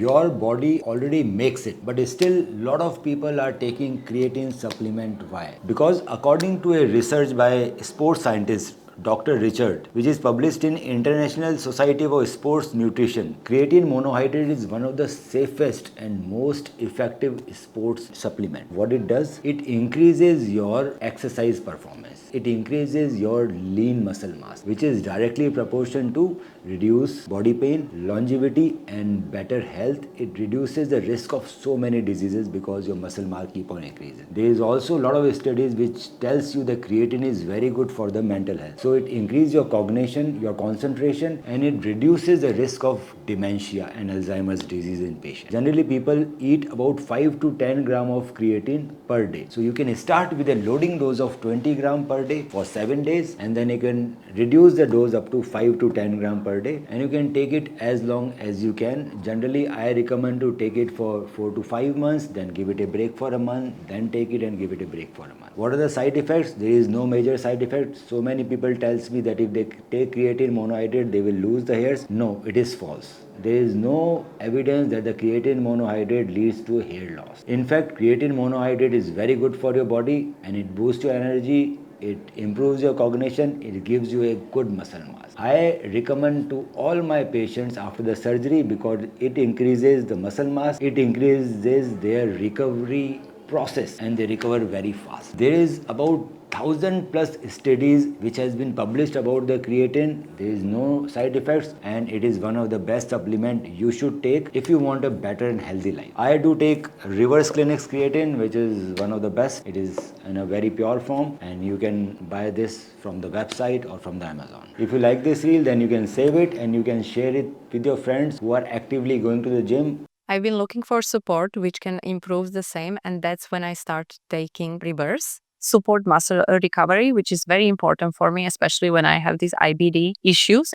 your body already makes it, but still a lot of people are taking creatine supplement. Why? Because according to a research by sports scientist Dr. Richard, which is published in International Society for Sports Nutrition, creatine monohydrate is one of the safest and most effective sports supplement. What it does, it increases your exercise performance. It increases your lean muscle mass, which is directly proportional to reduce body pain, longevity, and better health. It reduces the risk of so many diseases because your muscle mass keep on increasing. There is also a lot of studies which tells you that creatine is very good for the mental health. So it increases your cognition, your concentration, and it reduces the risk of dementia and Alzheimer's disease in patients. Generally, people eat about 5 to 10 gram of creatine per day. So you can start with a loading dose of 20 gram per day for 7 days, and then you can reduce the dose up to 5 to 10 gram per day, and you can take it as long as you can. Generally, I recommend to take it for 4 to 5 months, then give it a break for a month, then take it and give it a break for a month. What are the side effects? There is no major side effects. So many people tells me that if they take creatine monohydrate, they will lose the hairs. No, it is false. There is no evidence that the creatine monohydrate leads to hair loss. In fact, creatine monohydrate is very good for your body, and it boosts your energy, it improves your cognition, it gives you a good muscle mass. I recommend to all my patients after the surgery because it increases the muscle mass, it increases their recovery process, and they recover very fast. There is about 1,000+ studies which has been published about the creatine. There is no side effects, and it is one of the best supplement you should take if you want a better and healthy life. I do take Reverse Clinics creatine, which is one of the best. It is in a very pure form, and you can buy this from the website or from the Amazon. If you like this reel, then you can save it and you can share it with your friends who are actively going to the gym. I've been looking for support which can improve the same, and that's when I start taking Reverse. Support muscle recovery, which is very important for me, especially when I have these IBD issues.